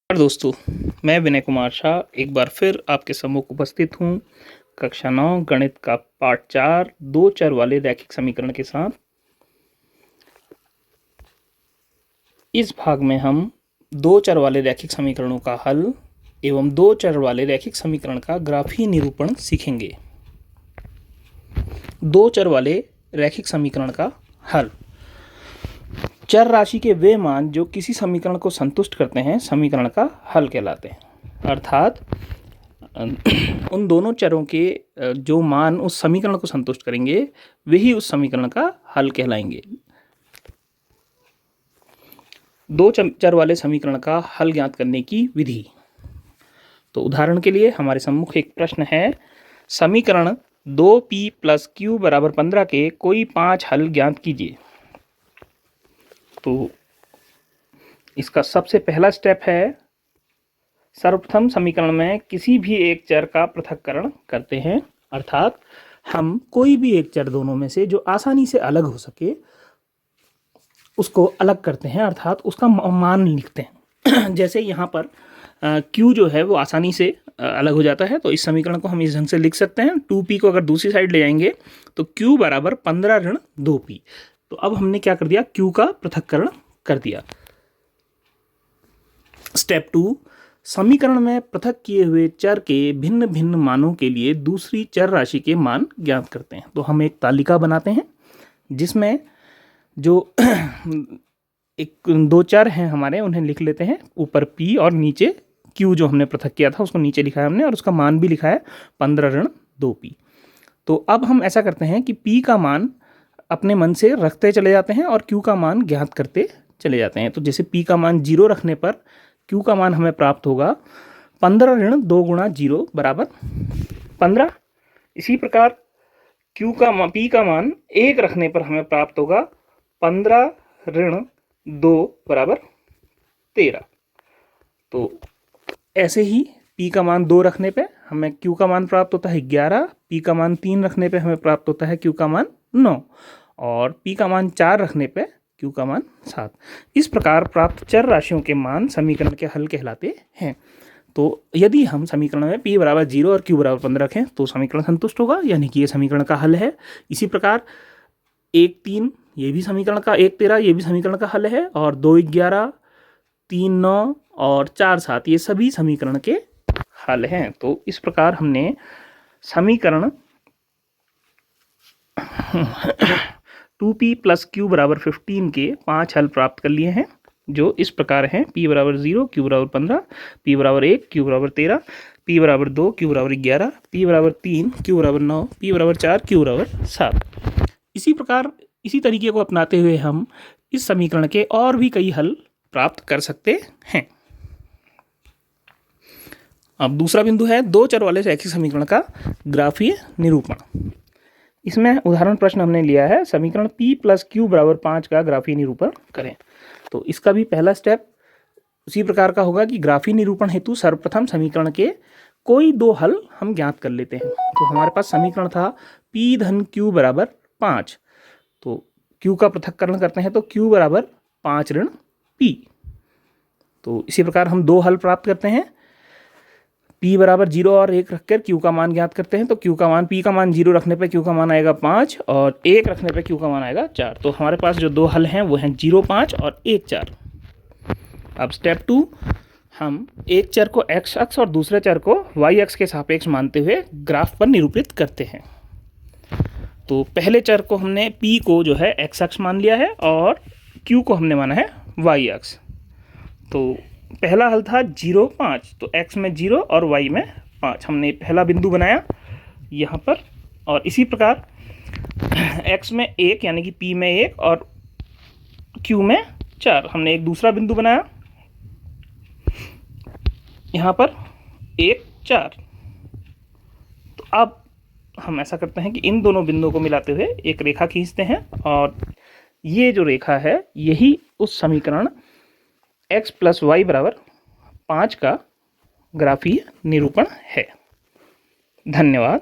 नमस्कार दोस्तों, मैं विनय कुमार शाह एक बार फिर आपके सम्मुख उपस्थित हूँ कक्षा 9 गणित का पाठ 4 दो चर वाले रैखिक समीकरण के साथ। इस भाग में हम दो चर वाले रैखिक समीकरणों का हल एवं दो चर वाले रैखिक समीकरण का ग्राफीय निरूपण सीखेंगे। दो चर वाले रैखिक समीकरण का हल। चर राशि के वे मान जो किसी समीकरण को संतुष्ट करते हैं समीकरण का हल कहलाते हैं। अर्थात उन दोनों चरों के जो मान उस समीकरण को संतुष्ट करेंगे वही उस समीकरण का हल कहलाएंगे। दो चर वाले समीकरण का हल ज्ञात करने की विधि। तो उदाहरण के लिए हमारे सम्मुख एक प्रश्न है, समीकरण 2p + q = 15 के कोई 5 हल ज्ञात कीजिए। तो इसका सबसे पहला स्टेप है, सर्वप्रथम समीकरण में किसी भी एक चर का पृथक्करण करते हैं। अर्थात हम कोई भी एक चर दोनों में से जो आसानी से अलग हो सके उसको अलग करते हैं, अर्थात उसका मान लिखते हैं। जैसे यहाँ पर q जो है वो आसानी से अलग हो जाता है, तो इस समीकरण को हम इस ढंग से लिख सकते हैं। 2p को अगर दूसरी साइड ले जाएंगे तो q = 15 - 2p। तो अब हमने क्या कर दिया, q का पृथक्करण कर दिया। स्टेप 2, समीकरण में पृथक किए हुए चर के भिन्न भिन्न मानों के लिए दूसरी चर राशि के मान ज्ञात करते हैं। तो हम एक तालिका बनाते हैं जिसमें जो एक दो चर हैं हमारे उन्हें लिख लेते हैं, ऊपर p और नीचे q जो हमने पृथक किया था उसको नीचे लिखा है हमने और उसका मान भी लिखा है 15 - 2p। तो अब हम ऐसा करते हैं कि p का मान अपने मन से रखते चले जाते हैं और q का मान ज्ञात करते चले जाते हैं। तो जैसे p का मान 0 रखने पर q का मान हमें प्राप्त होगा 15 - 2 × 0 = 15। इसी प्रकार p का मान 1 रखने पर हमें प्राप्त होगा 15 - 2 = 13। तो ऐसे ही p का मान 2 रखने पे हमें q का मान प्राप्त होता है 11, p का मान 3 रखने पे हमें प्राप्त होता है q का मान 9 और p का मान 4 रखने पे q का मान 7। इस प्रकार प्राप्त चर राशियों के मान समीकरण के हल कहलाते हैं। तो यदि हम समीकरण में p = 0 और q = 15 रखें तो समीकरण संतुष्ट होगा, यानी कि ये समीकरण का हल है। इसी प्रकार 1 3 ये भी समीकरण का 1 13 ये भी समीकरण का हल है, और 2 11 3 9 और 4 7 ये सभी समीकरण के हल हैं। तो इस प्रकार हमने समीकरण 2p + q = 15 के 5 हल प्राप्त कर लिए हैं, जो इस प्रकार हैं। p = 0, q = 15, p = 1, q = 13, p = 2, q = 11, p = 3, q = 9, p = 4, q = 7। इसी प्रकार इसी तरीके को अपनाते हुए हम इस समीकरण के और भी कई हल प्राप्त कर सकते हैं। अब दूसरा बिंदु है दो चर वाले रैखिक समीकरण का ग्राफीय निरूपण। इसमें उदाहरण प्रश्न हमने लिया है, समीकरण p + q = 5 का ग्राफीय निरूपण करें। तो इसका भी पहला स्टेप उसी प्रकार का होगा कि ग्राफीय निरूपण हेतु सर्वप्रथम समीकरण के कोई दो हल हम ज्ञात कर लेते हैं। तो हमारे पास समीकरण था p - q = 5। तो q का पृथक्करण करते हैं तो q = 5 - p। तो इसी प्रकार हम दो हल प्राप्त करते हैं। p = 0 और 1 रखकर q का मान ज्ञात करते हैं। तो q का मान, p का मान 0 रखने पर q का मान आएगा 5 और 1 रखने पर q का मान आएगा 4। तो हमारे पास जो दो हल हैं वो हैं 0 5 और 1 4। अब स्टेप 2, हम एक चर को x अक्ष और दूसरे चर को y अक्ष के सापेक्ष मानते हुए ग्राफ पर निरूपित करते हैं। तो पहले चर को हमने p को जो है x अक्ष मान लिया है और q को हमने माना है y अक्ष। तो पहला हल था 0 5, तो x में 0 और y में 5 हमने पहला बिंदु बनाया यहाँ पर। और इसी प्रकार x में 1 यानी कि p में 1 और q में 4 हमने एक दूसरा बिंदु बनाया यहाँ पर 1 4। तो अब हम ऐसा करते हैं कि इन दोनों बिंदुओं को मिलाते हुए एक रेखा खींचते हैं और ये जो रेखा है यही उस समीकरण x + y = 5 का ग्राफीय निरूपण है। धन्यवाद।